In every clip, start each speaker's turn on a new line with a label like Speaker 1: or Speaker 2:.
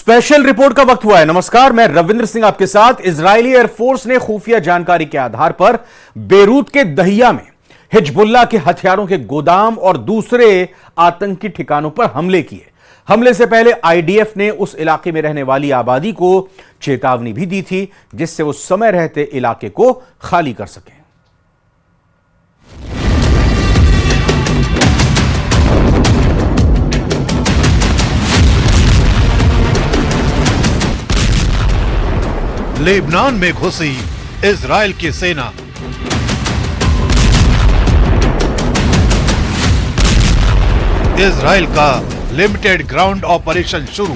Speaker 1: Special report का वक्त हुआ है। नमस्कार, मैं रविंद्र सिंह आपके साथ। इजरायली एयरफोर्स ने खुफिया जानकारी के आधार पर बेरूत के दहिया में हिजबुल्लाह के हथियारों के गोदाम और दूसरे आतंकी ठिकानों पर हमले किए। हमले से पहले आईडीएफ ने उस इलाके में रहने वाली आबादी को चेतावनी भी दी थी, जिससे वो समय रहते इलाके को खाली कर सकें।
Speaker 2: लेबनान में घुसी इजराइल की सेना। इजराइल का लिमिटेड ग्राउंड ऑपरेशन शुरू।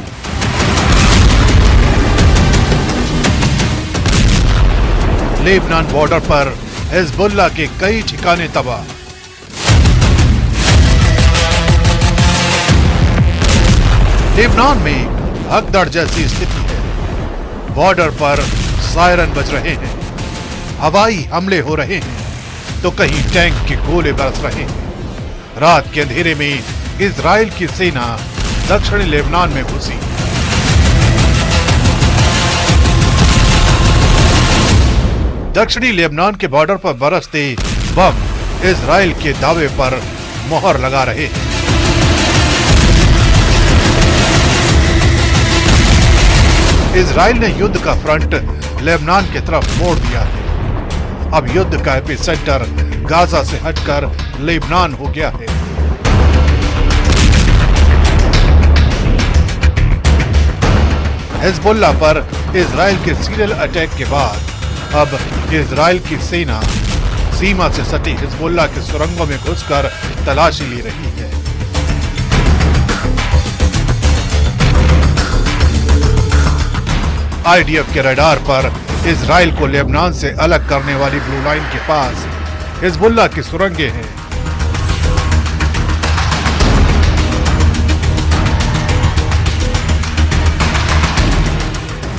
Speaker 2: लेबनान बॉर्डर पर हिजबुल्लाह के कई ठिकाने तबाह। लेबनान में भगदड़ जैसी स्थिति है। बॉर्डर पर सायरन बज रहे हैं, हवाई हमले हो रहे हैं तो कहीं टैंक के गोले बरस रहे हैं। रात के अंधेरे में इजराइल की सेना दक्षिणी लेबनान में घुसी। दक्षिणी लेबनान के बॉर्डर पर बरसते बम इजराइल के दावे पर मोहर लगा रहे हैं। इजराइल ने युद्ध का फ्रंट लेबनान की तरफ मोड़ दिया है। अब युद्ध का एपिसेंटर गाजा से हटकर लेबनान हो गया है। हिजबुल्लाह पर इजराइल के सीरियल अटैक के बाद अब इजराइल की सेना सीमा से सटी हिजबुल्लाह के सुरंगों में घुसकर तलाशी ले रही है। आईडीएफ के रडार पर इजराइल को लेबनान से अलग करने वाली ब्लू लाइन के पास हिजबुल्लाह की सुरंगें हैं।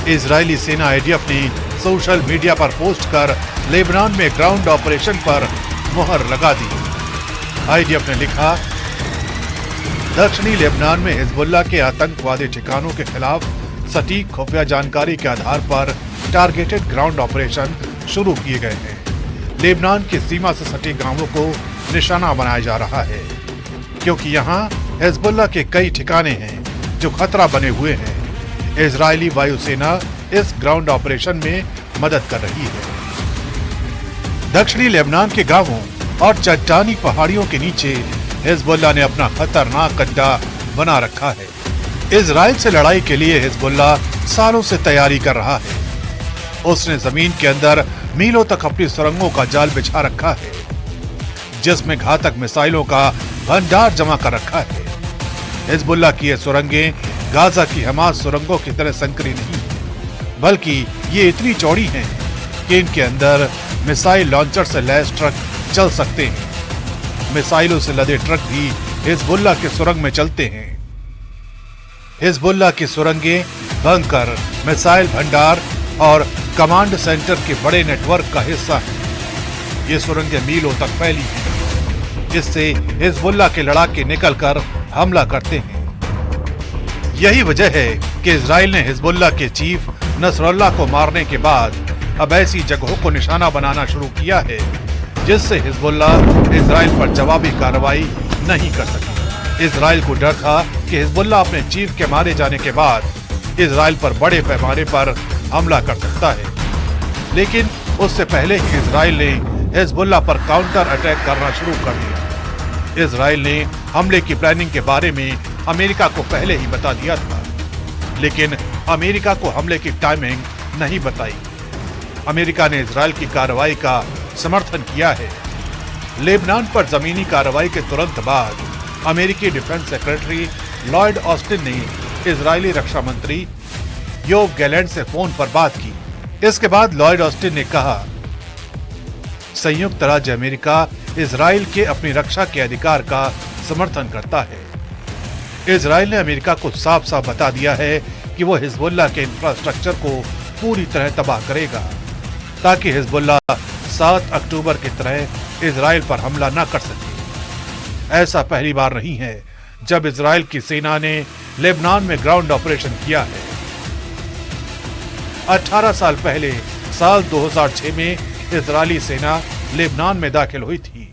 Speaker 2: इजरायली सेना आईडीएफ ने सोशल मीडिया पर पोस्ट कर लेबनान में ग्राउंड ऑपरेशन पर मुहर लगा दी। आईडीएफ ने लिखा, दक्षिणी लेबनान में हिजबुल्लाह के आतंकवादी ठिकानों के खिलाफ सटीक खुफिया जानकारी के आधार पर टारगेटेड ग्राउंड ऑपरेशन शुरू किए गए हैं। लेबनान की सीमा से सटे गांवों को निशाना बनाया जा रहा है, क्योंकि यहां हिजबुल्लाह के कई ठिकाने हैं जो खतरा बने हुए हैं। इजरायली वायुसेना इस ग्राउंड ऑपरेशन में मदद कर रही है। दक्षिणी लेबनान के गांवों और चट्टानी पहाड़ियों के नीचे हिजबुल्लाह ने अपना खतरनाक अड्डा बना रखा है। इजराइल से लड़ाई के लिए हिजबुल्लाह सालों से तैयारी कर रहा है। उसने जमीन के अंदर मीलों तक अपनी सुरंगों का जाल बिछा रखा है, जिसमें घातक मिसाइलों का भंडार जमा कर रखा है। हिजबुल्लाह की ये सुरंगें गाजा की हमास सुरंगों की तरह संकरी नहीं, बल्कि ये इतनी चौड़ी हैं कि इनके अंदर मिसाइल लॉन्चर से लैस ट्रक चल सकते हैं। मिसाइलों से लदे ट्रक भी हिजबुल्लाह के सुरंग में चलते हैं। हिजबुल्लाह की सुरंगें बंकर, मिसाइल भंडार और कमांड सेंटर के बड़े नेटवर्क का हिस्सा है। ये सुरंगें मीलों तक फैली हैं, जिससे हिजबुल्लाह के लड़ाके निकलकर हमला करते हैं। यही वजह है कि इजराइल ने हिजबुल्लाह के चीफ नसरुल्लाह को मारने के बाद अब ऐसी जगहों को निशाना बनाना शुरू किया है, जिससे हिजबुल्लाह इजराइल पर जवाबी कार्रवाई नहीं कर सका। इजराइल को डर था कि हिजबुल्लाह अपने चीफ के मारे जाने के बाद इजराइल पर बड़े पैमाने पर हमला कर सकता है, लेकिन उससे पहले ही इजराइल ने हिजबुल्लाह पर काउंटर अटैक करना शुरू कर दिया। इजराइल ने हमले की प्लानिंग के बारे में अमेरिका को पहले ही बता दिया था, लेकिन अमेरिका को हमले की टाइमिंग नहीं बताई। अमेरिका ने इजराइल की कार्रवाई का समर्थन किया है। लेबनान पर जमीनी कार्रवाई के तुरंत बाद अमेरिकी डिफेंस सेक्रेटरी लॉयड ऑस्टिन ने इजरायली रक्षा मंत्री योव गैलेंट से फोन पर बात की। इसके बाद लॉयड ऑस्टिन ने कहा, संयुक्त राज्य अमेरिका इजराइल के अपनी रक्षा के अधिकार का समर्थन करता है। इजराइल ने अमेरिका को साफ साफ बता दिया है कि वो हिजबुल्लाह के इंफ्रास्ट्रक्चर को पूरी तरह तबाह करेगा, ताकि हिजबुल्लाह 7 अक्टूबर की तरह इजराइल पर हमला न कर सके। ऐसा पहली बार नहीं है जब इजराइल की सेना ने लेबनान में ग्राउंड ऑपरेशन किया है। 18 साल पहले साल 2006 में इजरायली सेना लेबनान में दाखिल हुई थी।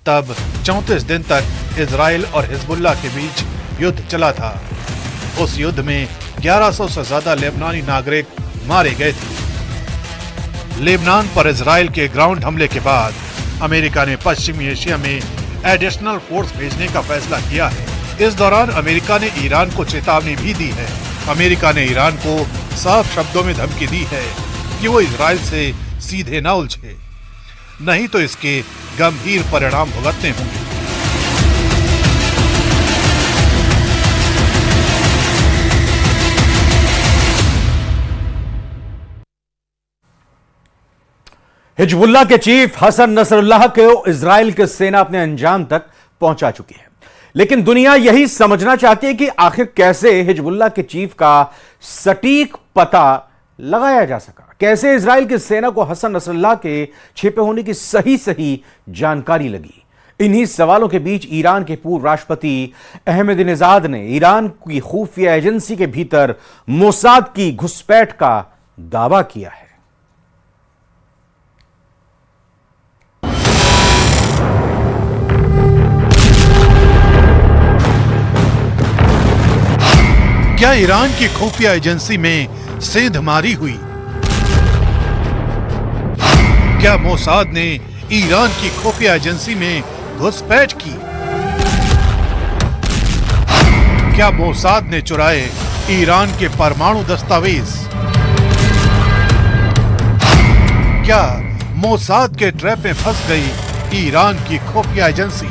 Speaker 2: तब 34 दिन तक इजराइल और हिजबुल्लाह के बीच युद्ध चला था। उस युद्ध में 1100 से ज्यादा लेबनानी नागरिक मारे गए थे। लेबनान पर इजराइल के ग्राउंड हमले के बाद अमेरिका ने पश्चिमी एशिया में एडिशनल फोर्स भेजने का फैसला किया है। इस दौरान अमेरिका ने ईरान को चेतावनी भी दी है। अमेरिका ने ईरान को साफ शब्दों में धमकी दी है कि वो इजराइल से सीधे न उलझे, नहीं तो इसके गंभीर परिणाम भुगतने होंगे।
Speaker 1: हिजबुल्लाह के चीफ हसन नसरुल्लाह को इजराइल की सेना अपने अंजाम तक पहुंचा चुकी है, लेकिन दुनिया यही समझना चाहती है कि आखिर कैसे हिजबुल्लाह के चीफ का सटीक पता लगाया जा सका, कैसे इजराइल की सेना को हसन नसरुल्लाह के छिपे होने की सही जानकारी लगी। इन्हीं सवालों के बीच ईरान के पूर्व राष्ट्रपति अहमदीनेजाद ने ईरान की खुफिया एजेंसी के भीतर मोसाद की घुसपैठ का दावा किया है।
Speaker 2: क्या ईरान की खुफिया एजेंसी में सेंधमारी हुई? क्या मोसाद ने ईरान की खुफिया एजेंसी में घुसपैठ की? क्या मोसाद ने चुराए ईरान के परमाणु दस्तावेज? क्या मोसाद के ट्रैप में फंस गई ईरान की खुफिया एजेंसी?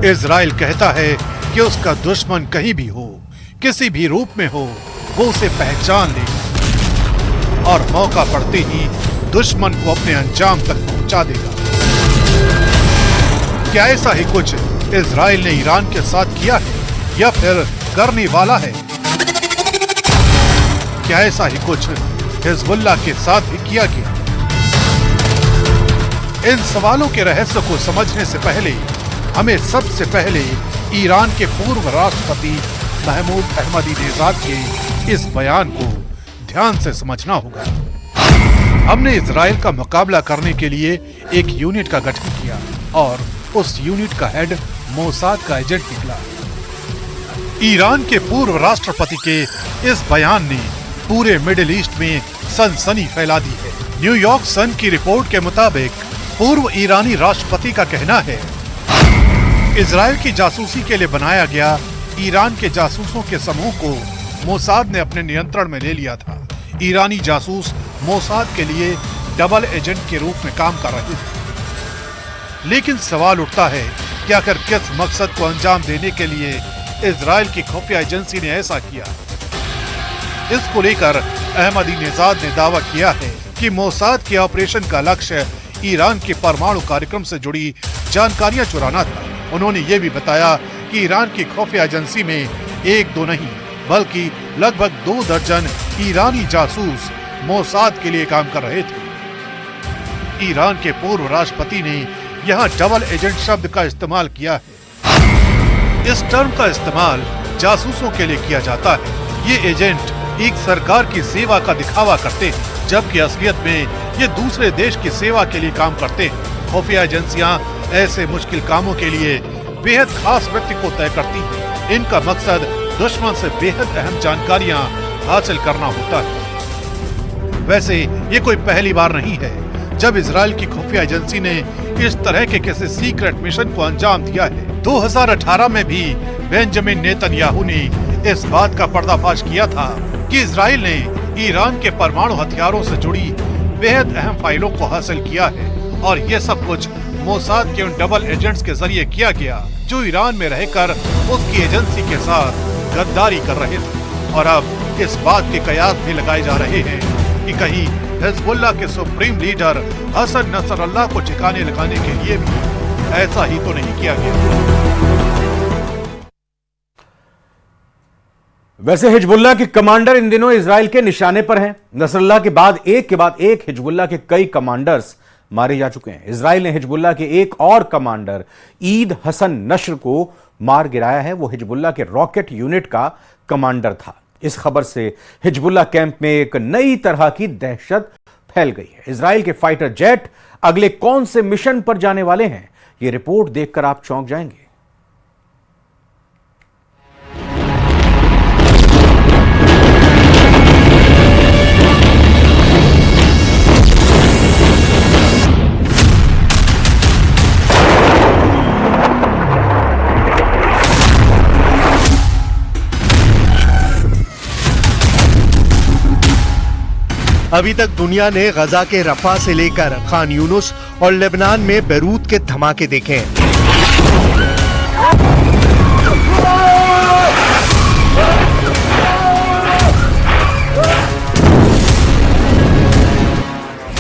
Speaker 2: इजराइल कहता है कि उसका दुश्मन कहीं भी हो, किसी भी रूप में हो, वो उसे पहचान ले और मौका पड़ते ही दुश्मन को अपने अंजाम तक पहुंचा देगा। क्या ऐसा ही कुछ इजराइल ने ईरान के साथ किया है या फिर करने वाला है? क्या ऐसा ही कुछ हिजबुल्लाह के साथ भी किया गया? इन सवालों के रहस्य को समझने से पहले हमें सबसे पहले ईरान के पूर्व राष्ट्रपति महमूद अहमदीनेजाद के इस बयान को ध्यान से समझना होगा। हमने इजराइल का मुकाबला करने के लिए एक यूनिट का गठन किया और उस यूनिट का हेड मोसाद का एजेंट निकला। ईरान के पूर्व राष्ट्रपति के इस बयान ने पूरे मिडिल ईस्ट में सनसनी फैला दी है। न्यूयॉर्क सन की रिपोर्ट के मुताबिक पूर्व ईरानी राष्ट्रपति का कहना है, इजराइल की जासूसी के लिए बनाया गया ईरान के जासूसों के समूह को मोसाद ने अपने नियंत्रण में ले लिया था। ईरानी जासूस मोसाद के लिए डबल एजेंट के रूप में काम कर रहे थे। लेकिन सवाल उठता है कि आखिर किस मकसद को अंजाम देने के लिए इजराइल की खुफिया एजेंसी ने ऐसा किया? इसको लेकर अहमदीनेजाद ने दावा किया है कि मोसाद के ऑपरेशन का लक्ष्य ईरान के परमाणु कार्यक्रम से जुड़ी जानकारियां चुराना था। उन्होंने ये भी बताया कि ईरान की खुफिया एजेंसी में एक दो नहीं बल्कि लगभग 2 दर्जन ईरानी जासूस मोसाद के लिए काम कर रहे थे। ईरान के पूर्व राष्ट्रपति ने यहाँ डबल एजेंट शब्द का इस्तेमाल किया है। इस टर्म का इस्तेमाल जासूसों के लिए किया जाता है। ये एजेंट एक सरकार की सेवा का दिखावा करते हैं, जबकि असलियत में ये दूसरे देश की सेवा के लिए काम करते हैं। खुफिया एजेंसियां ऐसे मुश्किल कामों के लिए बेहद खास व्यक्ति को तय करती हैं। इनका मकसद दुश्मन से बेहद अहम जानकारियां हासिल करना होता है। वैसे ये कोई पहली बार नहीं है जब इजराइल की खुफिया एजेंसी ने इस तरह के किसी सीक्रेट मिशन को अंजाम दिया है। 2018 में भी बेंजामिन नेतन्याहू ने इस बात का पर्दाफाश किया था कि इजराइल ने ईरान के परमाणु हथियारों से जुड़ी बेहद अहम फाइलों को हासिल किया है और ये सब कुछ मोसाद के उन डबल एजेंट्स के जरिए किया गया जो ईरान में रहकर उसकी एजेंसी के साथ गद्दारी कर रहे थे। और अब इस बात के कयास भी लगाए जा रहे हैं कि कहीं हिजबुल्लाह के सुप्रीम लीडर हसन नसरुल्लाह को ठिकाने लगाने के लिए भी ऐसा ही तो नहीं किया गया।
Speaker 1: वैसे हिजबुल्लाह के कमांडर इन दिनों इजराइल के निशाने पर हैं। नसरुल्लाह के बाद एक हिजबुल्लाह के कई कमांडर्स मारे जा चुके हैं। इजराइल ने हिजबुल्लाह के एक और कमांडर ईद हसन नश्र को मार गिराया है। वो हिजबुल्लाह के रॉकेट यूनिट का कमांडर था। इस खबर से हिजबुल्लाह कैंप में एक नई तरह की दहशत फैल गई है। इजराइल के फाइटर जेट अगले कौन से मिशन पर जाने वाले हैं, यह रिपोर्ट देखकर आप चौंक जाएंगे।
Speaker 3: अभी तक दुनिया ने गजा के रफा से लेकर खान यूनुस और लेबनान में बैरूत के धमाके देखे हैं।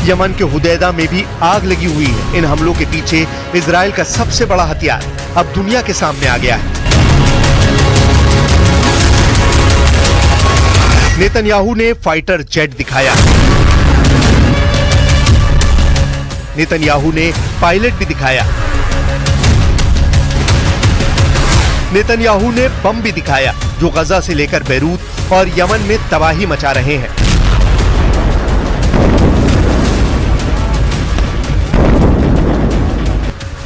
Speaker 3: यमन के हुदैदा में भी आग लगी हुई है। इन हमलों के पीछे इजराइल का सबसे बड़ा हथियार अब दुनिया के सामने आ गया है। नेतन्याहू ने फाइटर जेट दिखाया। नेतन्याहू ने पायलट भी दिखाया। नेतन्याहू ने बम भी दिखाया जो गजा से लेकर बैरूत और यमन में तबाही मचा रहे हैं।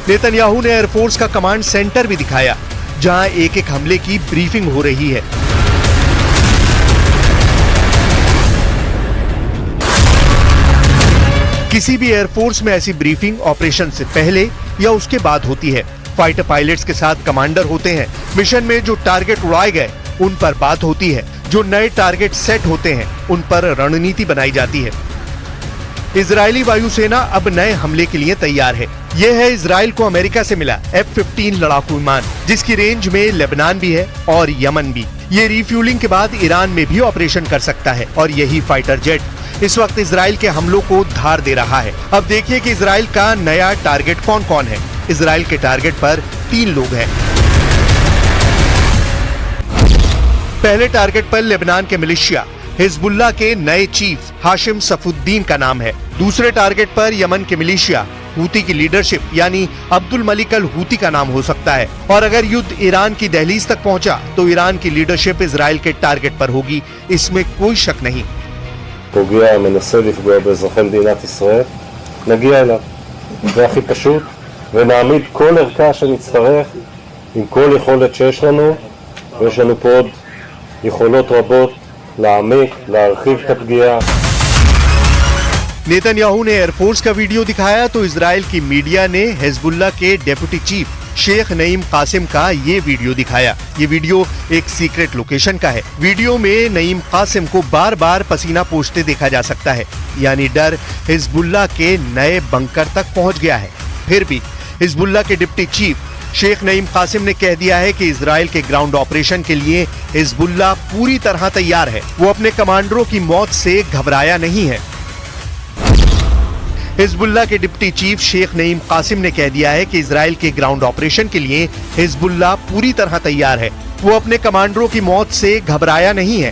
Speaker 3: नेतन्याहू ने एयरफोर्स का कमांड सेंटर भी दिखाया जहां एक एक हमले की ब्रीफिंग हो रही है। किसी भी एयरफोर्स में ऐसी ब्रीफिंग ऑपरेशन से पहले या उसके बाद होती है। फाइटर पायलट्स के साथ कमांडर होते हैं। मिशन में जो टारगेट उड़ाए गए उन पर बात होती है। जो नए टारगेट सेट होते हैं उन पर रणनीति बनाई जाती है। इजरायली वायुसेना अब नए हमले के लिए तैयार है। यह है इजराइल को अमेरिका से मिला F-15 लड़ाकू विमान, जिसकी रेंज में लेबनान भी है और यमन भी। ये रिफ्यूलिंग के बाद ईरान में भी ऑपरेशन कर सकता है और यही फाइटर जेट इस वक्त इजराइल के हमलों को धार दे रहा है। अब देखिए कि इजराइल का नया टारगेट कौन कौन है। इजराइल के टारगेट पर 3 लोग हैं। पहले टारगेट पर लेबनान के मिलिशिया हिजबुल्लाह के नए चीफ हाशिम सफुद्दीन का नाम है। दूसरे टारगेट पर यमन के मिलिशिया हूती की लीडरशिप यानी अब्दुल मलिक अल हूती का नाम हो सकता है। और अगर युद्ध ईरान की दहलीज तक पहुंचा तो ईरान की लीडरशिप इजराइल के टारगेट पर होगी, इसमें कोई शक नहीं।
Speaker 4: פוגע, מנסה לפגוע באזרחי מדינת ישראל, נגיע אליו. זה הכי פשוט, ונעמיד כל ערכה שנצטרך עם כל יכולת שיש לנו, ויש לנו פה עוד יכולות רבות להעמיק, להרחיב את הפגיעה.
Speaker 3: नेतन्याहू ने एयरफोर्स का वीडियो दिखाया तो इजराइल की मीडिया ने हिजबुल्लाह के डेप्यूटी चीफ शेख नईम कासिम का ये वीडियो दिखाया। ये वीडियो एक सीक्रेट लोकेशन का है। वीडियो में नईम कासिम को बार बार पसीना पोंछते देखा जा सकता है, यानी डर हिजबुल्लाह के नए बंकर तक पहुंच गया है। फिर भी हिजबुल्लाह के डिप्टी चीफ शेख नईम कासिम ने कह दिया है कि इजराइल के ग्राउंड ऑपरेशन के लिए हिजबुल्लाह पूरी तरह तैयार है। वो अपने कमांडरों की मौत से घबराया नहीं है। हिजबुल्लाह के डिप्टी चीफ शेख नईम कासिम ने कह दिया है कि इजराइल के ग्राउंड ऑपरेशन के लिए हिजबुल्लाह पूरी तरह तैयार है। वो अपने कमांडरों की मौत से घबराया नहीं है।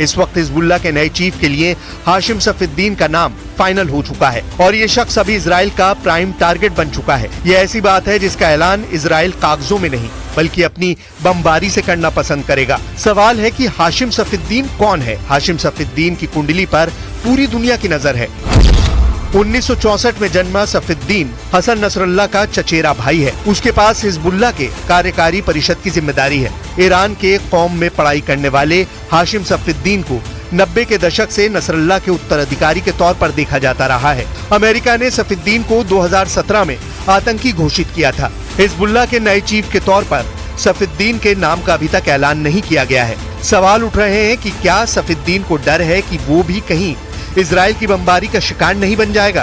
Speaker 3: इस वक्त हिजबुल्लाह के नए चीफ के लिए हाशिम सफुद्दीन का नाम फाइनल हो चुका है और ये शख्स अभी इजराइल का प्राइम टारगेट बन चुका है। ये ऐसी बात है जिसका ऐलान इजराइल कागजों में नहीं बल्कि अपनी बमबारी से करना पसंद करेगा। सवाल है कि हाशिम सफुद्दीन कौन है। हाशिम सफुद्दीन की कुंडली पर पूरी दुनिया की नजर है। 1964 में जन्मा सफुद्दीन हसन नसरल्लाह का चचेरा भाई है। उसके पास हिजबुल्लाह के कार्यकारी परिषद की जिम्मेदारी है। ईरान के कौम में पढ़ाई करने वाले हाशिम सफुद्दीन को 90 के दशक से नसरल्लाह के उत्तराधिकारी के तौर पर देखा जाता रहा है। अमेरिका ने सफुद्दीन को 2017 में आतंकी घोषित किया था। हिजबुल्लाह के नए चीफ के तौर पर सफुद्दीन के नाम का अभी तक ऐलान नहीं किया गया है। सवाल उठ रहे हैं कि क्या सफुद्दीन को डर है कि वो भी कहीं इजराइल की बमबारी का शिकार नहीं बन जाएगा।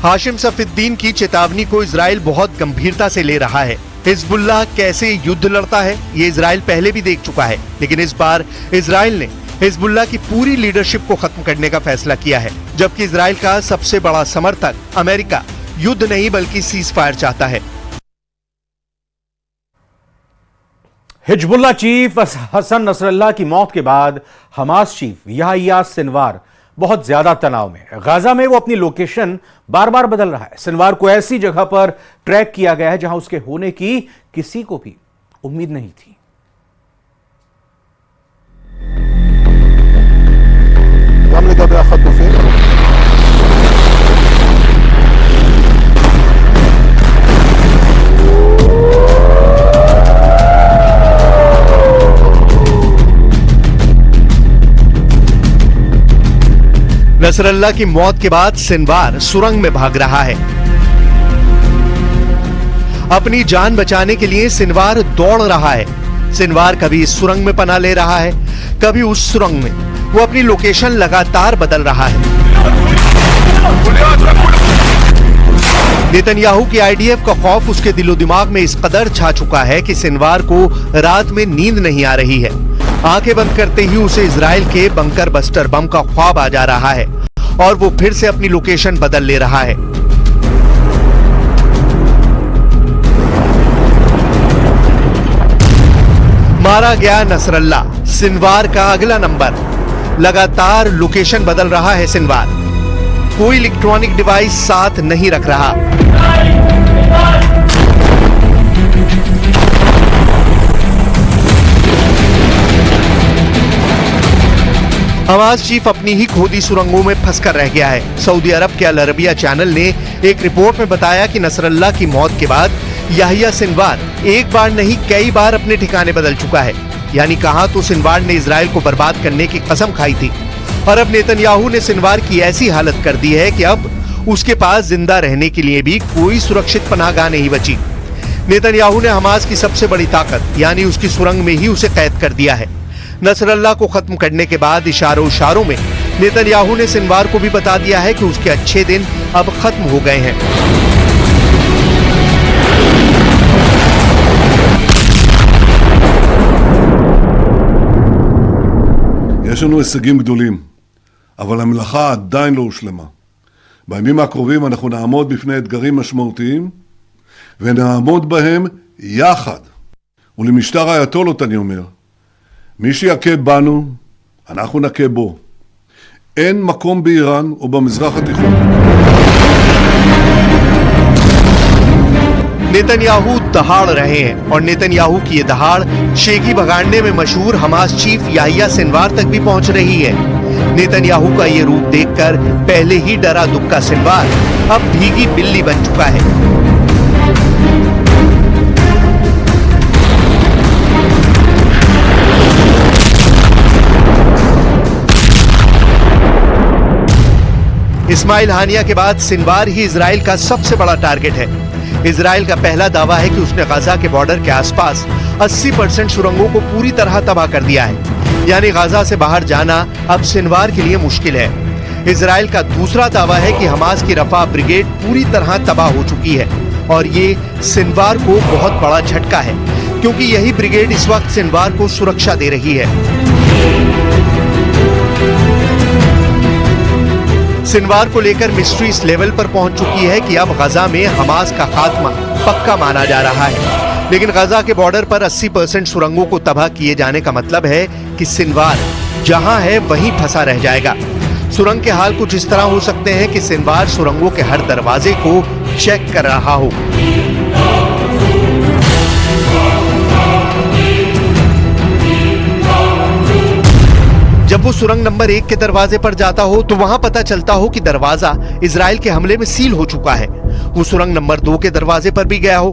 Speaker 3: हाशिम सफीद्दीन की चेतावनी को इजराइल बहुत गंभीरता से ले रहा है। हिजबुल्लाह कैसे युद्ध लड़ता है ये इजराइल पहले भी देख चुका है, लेकिन इस बार इजराइल ने हिजबुल्लाह की पूरी लीडरशिप को खत्म करने का फैसला किया है, जबकि इजराइल का सबसे बड़ा समर्थक अमेरिका युद्ध नहीं बल्कि सीज फायर चाहता है।
Speaker 1: हिजबुल्लाह चीफ हसन नसरल्लाह की मौत के बाद हमास चीफ याहिया सिनवार बहुत ज्यादा तनाव में है। गाजा में वो अपनी लोकेशन बार बार बदल रहा है। सिनवार को ऐसी जगह पर ट्रैक किया गया है जहां उसके होने की किसी को भी उम्मीद नहीं थी।
Speaker 3: नसरल्लाह की मौत के बाद सिनवार सुरंग में भाग रहा है। अपनी जान बचाने के लिए सिनवार दौड़ रहा है। सिनवार कभी इस सुरंग में पनाह ले रहा है, कभी उस सुरंग में। वो अपनी लोकेशन लगातार बदल रहा है। नेतन्याहू की आईडीएफ का खौफ उसके दिलो दिमाग में इस कदर छा चुका है कि सिनवार को रात में नींद नहीं आ रही है। आंखें बंद करते ही उसे इजराइल के बंकर बस्टर बम का ख्वाब आ जा रहा है और वो फिर से अपनी लोकेशन बदल ले रहा है। मारा गया नसरल्लाह, सिनवार का अगला नंबर। लगातार लोकेशन बदल रहा है सिनवार। कोई इलेक्ट्रॉनिक डिवाइस साथ नहीं रख रहा। हमास चीफ अपनी ही खोदी सुरंगों में फंसकर रह गया है। सऊदी अरब के अल अरबिया चैनल ने एक रिपोर्ट में बताया कि नसरल्लाह की मौत के बाद याहिया सिनवार एक बार नहीं कई बार अपने ठिकाने बदल चुका है। यानी कहा तो सिनवार ने इजराइल को बर्बाद करने की कसम खाई थी और अब नेतन्याहू ने सिनवार की ऐसी हालत कर दी है कि अब उसके पास जिंदा रहने के लिए भी कोई सुरक्षित पनाहगाह नहीं बची। नेतन्याहू ने हमास की सबसे बड़ी ताकत यानी उसकी सुरंग में ही उसे कैद कर दिया है। नसरल्लाह को खत्म करने के बाद इशारों में नेतन्याहू ने सिनवार को भी बता दिया है कि उसके अच्छे दिन अब खत्म हो गए हैं।
Speaker 5: יש לנו הישגים גדולים, אבל המלאכה עדיין לא הושלמה. בימים הקרובים אנחנו נעמוד בפני אתגרים משמעותיים, ונעמוד בהם יחד. ולמשטר האייתולות אני אומר, מי שיכה בנו, אנחנו נכה בו. אין מקום באיראן או במזרח התיכון.
Speaker 3: नेतन्याहू दहाड़ रहे हैं और नेतन्याहू की ये दहाड़ शेखी भगाड़ने में मशहूर हमास चीफ याहिया सिनवार तक भी पहुंच रही है। नेतन्याहू का ये रूप देखकर पहले ही डरा दुक्का सिनवार अब भीगी बिल्ली बन चुका है। इस्माइल हानिया के बाद सिनवार ही इजराइल का सबसे बड़ा टारगेट है। इजराइल का पहला दावा है कि उसने गाजा के बॉर्डर के आसपास 80% सुरंगों को पूरी तरह तबाह कर दिया है। यानी गाजा से बाहर जाना अब सिनवार के लिए मुश्किल है। इजराइल का दूसरा दावा है कि हमास की रफा ब्रिगेड पूरी तरह तबाह हो चुकी है और ये सिनवार को बहुत बड़ा झटका है, क्योंकि यही ब्रिगेड इस वक्त सिनवार को सुरक्षा दे रही है। सिनवार को लेकर मिस्ट्री इस लेवल पर पहुंच चुकी है कि अब गाजा में हमास का खात्मा पक्का माना जा रहा है। लेकिन गाजा के बॉर्डर पर 80% सुरंगों को तबाह किए जाने का मतलब है कि सिनवार जहां है वहीं फंसा रह जाएगा। सुरंग के हाल कुछ इस तरह हो सकते हैं कि सिनवार सुरंगों के हर दरवाजे को चेक कर रहा हो। जब वो सुरंग नंबर 1 के दरवाजे पर जाता हो तो वहां पता चलता हो कि दरवाजा इजराइल के हमले में सील हो चुका है। वो सुरंग नंबर 2 के दरवाजे पर भी गया हो,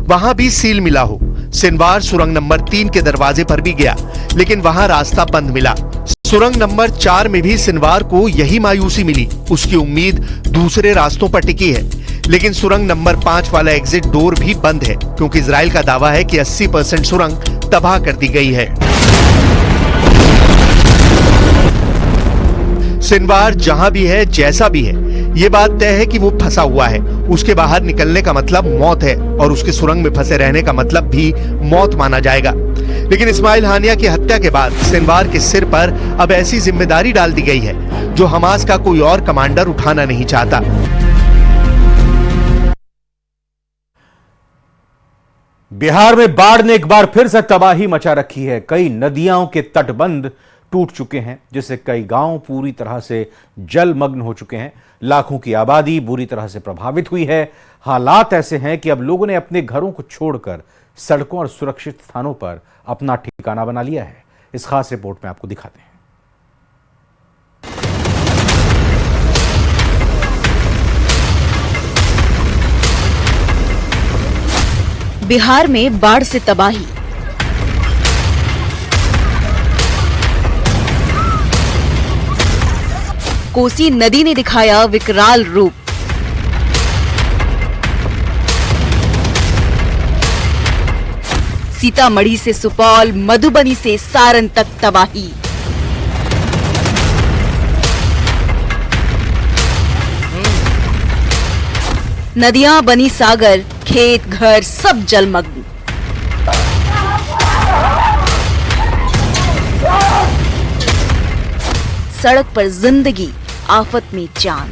Speaker 3: वहां भी सील मिला हो। सिनवार सुरंग नंबर 3 के दरवाजे पर भी गया, लेकिन वहां रास्ता बंद मिला। सुरंग नंबर 4 में भी सिनवार को यही मायूसी मिली। उसकी उम्मीद दूसरे रास्तों पर टिकी है, लेकिन सुरंग नंबर 5 वाला एग्जिट डोर भी बंद है, क्योंकि इजराइल का दावा है कि 80% सुरंग तबाह कर दी गई है। सिनवार जहां भी है, जैसा भी है, ये बात तय है कि वो फंसा हुआ है। उसके बाहर निकलने का मतलब मौत है और उसके सुरंग में फंसे रहने का मतलब भी मौत माना जाएगा। लेकिन इस्माइल हानिया की हत्या के बाद सिनवार के सिर पर अब ऐसी जिम्मेदारी डाल दी गई है जो हमास का कोई और कमांडर उठाना नहीं चाहता।
Speaker 1: बिहार में बाढ़ ने एक बार फिर से तबाही मचा रखी है। कई नदियों के तटबंध टूट चुके हैं, जिससे कई गांव पूरी तरह से जलमग्न हो चुके हैं। लाखों की आबादी बुरी तरह से प्रभावित हुई है। हालात ऐसे हैं कि अब लोगों ने अपने घरों को छोड़कर सड़कों और सुरक्षित स्थानों पर अपना ठिकाना बना लिया है। इस खास रिपोर्ट में आपको दिखाते हैं।
Speaker 6: बिहार में बाढ़ से तबाही। कोसी नदी ने दिखाया विकराल रूप। सीतामढ़ी से सुपौल, मधुबनी से सारण तक तबाही। नदियां बनी सागर, खेत घर सब जलमग्न। सड़क पर जिंदगी, आफत में जान।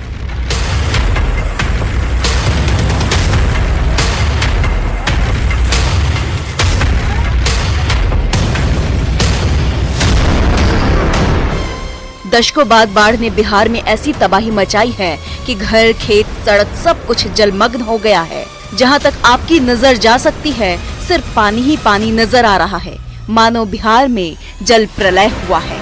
Speaker 6: दशकों बाद बाढ़ ने बिहार में ऐसी तबाही मचाई है कि घर, खेत, सड़क सब कुछ जलमग्न हो गया है। जहां तक आपकी नजर जा सकती है, सिर्फ पानी ही पानी नजर आ रहा है, मानो बिहार में जल प्रलय हुआ है।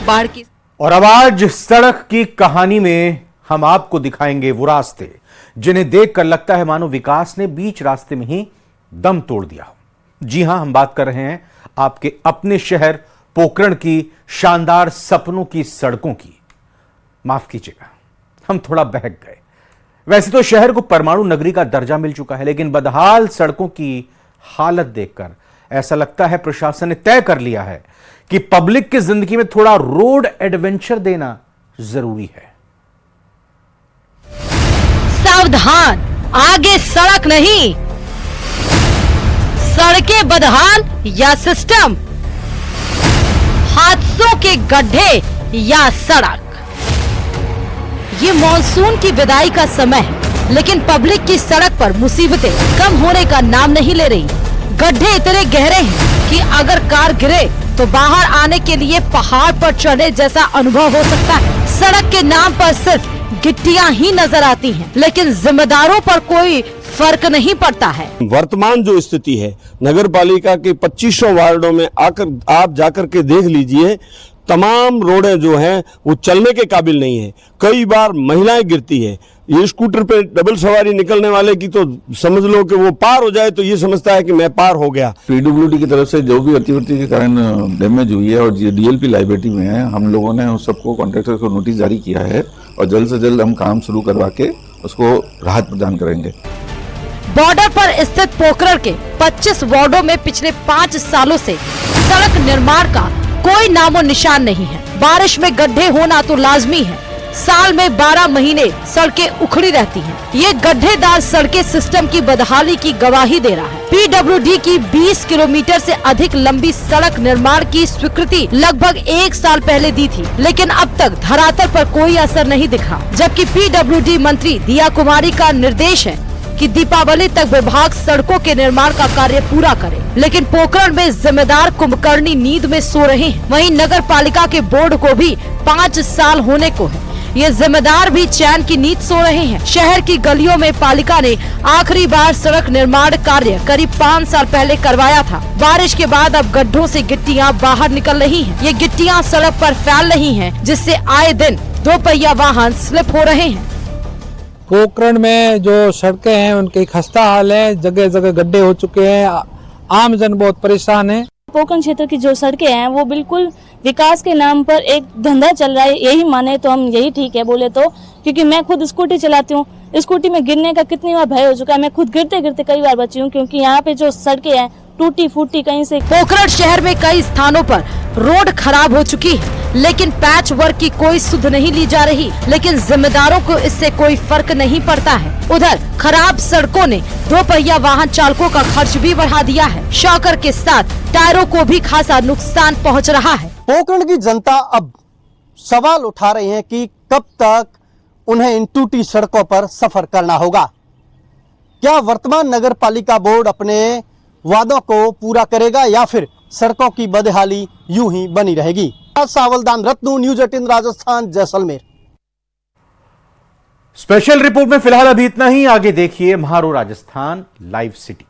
Speaker 6: बाढ़ की
Speaker 1: और अब आज सड़क की कहानी में हम आपको दिखाएंगे वो रास्ते जिन्हें देखकर लगता है मानो विकास ने बीच रास्ते में ही दम तोड़ दिया। जी हां, हम बात कर रहे हैं आपके अपने शहर पोखरण की शानदार सपनों की सड़कों की। माफ कीजिएगा, हम थोड़ा बहक गए। वैसे तो शहर को परमाणु नगरी का दर्जा मिल चुका है, लेकिन बदहाल सड़कों की हालत देखकर ऐसा लगता है प्रशासन ने तय कर लिया है कि पब्लिक की जिंदगी में थोड़ा रोड एडवेंचर देना जरूरी है।
Speaker 6: सावधान, आगे सड़क नहीं, सड़कें बदहाल या सिस्टम, हादसों के गड्ढे या सड़क। ये मॉनसून की विदाई का समय है, लेकिन पब्लिक की सड़क पर मुसीबतें कम होने का नाम नहीं ले रही। गड्ढे इतने गहरे हैं कि अगर कार गिरे तो बाहर आने के लिए पहाड़ पर चढ़ने जैसा अनुभव हो सकता है। सड़क के नाम पर सिर्फ गिट्टियां ही नजर आती हैं, लेकिन जिम्मेदारों पर कोई फर्क नहीं पड़ता है।
Speaker 7: वर्तमान जो स्थिति है नगर पालिका के 2500 वार्डों में आकर आप जाकर के देख लीजिए, तमाम रोडें जो हैं वो चलने के काबिल नहीं है। कई बार महिलाएं गिरती है। ये स्कूटर पे डबल सवारी निकलने वाले की तो समझ लो कि वो पार हो जाए तो ये समझता है कि मैं पार हो गया।
Speaker 8: पीडब्ल्यूडी की तरफ से जो भी अतिवृष्टि के कारण डैमेज हुई है और डीएलपी लायबिलिटी में है, हम लोगों ने उस सबको कॉन्ट्रैक्टर को नोटिस जारी किया है और जल्द से जल्द हम काम शुरू करवा के उसको राहत प्रदान करेंगे।
Speaker 6: बॉर्डर पर स्थित पोखरण के 25 वार्डों में पिछले 5 सालों से सड़क निर्माण का कोई नामो निशान नहीं है। बारिश में गड्ढे होना तो लाजमी है। साल में 12 महीने सड़कें उखड़ी रहती हैं। ये गड्ढेदार सड़कें सिस्टम की बदहाली की गवाही दे रहा है। पीडब्ल्यूडी की 20 किलोमीटर से अधिक लंबी सड़क निर्माण की स्वीकृति लगभग 1 साल पहले दी थी, लेकिन अब तक धरातल पर कोई असर नहीं दिखा। जबकि पीडब्ल्यूडी मंत्री दिया कुमारी का निर्देश है कि दीपावली तक विभाग सड़कों के निर्माण का कार्य पूरा करे, लेकिन पोखरण में जिम्मेदार कुंभकर्णी नींद में सो रहे हैं। वहीं नगर पालिका के बोर्ड को भी 5 साल होने को है, ये जिम्मेदार भी चैन की नींद सो रहे हैं। शहर की गलियों में पालिका ने आखिरी बार सड़क निर्माण कार्य करीब 5 साल पहले करवाया था। बारिश के बाद अब गड्ढों से गिट्टियां बाहर निकल रही हैं। ये गिट्टियां सड़क पर फैल रही हैं, जिससे आए दिन 2 पहिया वाहन स्लिप हो रहे हैं।
Speaker 9: पोखरण में जो सड़कें हैं उनके खस्ता हाल है, जगह जगह गड्ढे हो चुके हैं, आम जन बहुत परेशान है।
Speaker 10: पोखरण क्षेत्र की जो सड़कें हैं वो बिल्कुल विकास के नाम पर एक धंधा चल रहा है, यही माने तो हम यही ठीक है बोले तो, क्योंकि मैं खुद स्कूटी चलाती हूँ। स्कूटी में गिरने का कितनी बार भय हो चुका है, मैं खुद गिरते गिरते कई बार बची हूँ, क्योंकि यहाँ पे जो सड़कें हैं टूटी फूटी कहीं से।
Speaker 6: पोखरण शहर में कई स्थानों पर रोड खराब हो चुकी है, लेकिन पैच वर्क की कोई सुध नहीं ली जा रही। लेकिन जिम्मेदारों को इससे कोई फर्क नहीं पड़ता है। उधर खराब सड़कों ने 2 पहिया वाहन चालकों का खर्च भी बढ़ा दिया है। शॉकर के साथ टायरों को भी खासा नुकसान पहुंच रहा है।
Speaker 11: पोखरण की जनता अब सवाल उठा रही है कि कब तक उन्हें इन टूटी सड़कों पर सफर करना होगा। क्या वर्तमान नगर पालिका बोर्ड अपने वादों को पूरा करेगा या फिर सड़कों की बदहाली यूं ही बनी रहेगी। Sawaldan Ratnu, news 18 Rajasthan, Jaisalmer.
Speaker 1: Special report में फिलहाल अभी इतना ही। आगे देखिए म्हारो राजस्थान लाइव सिटीज।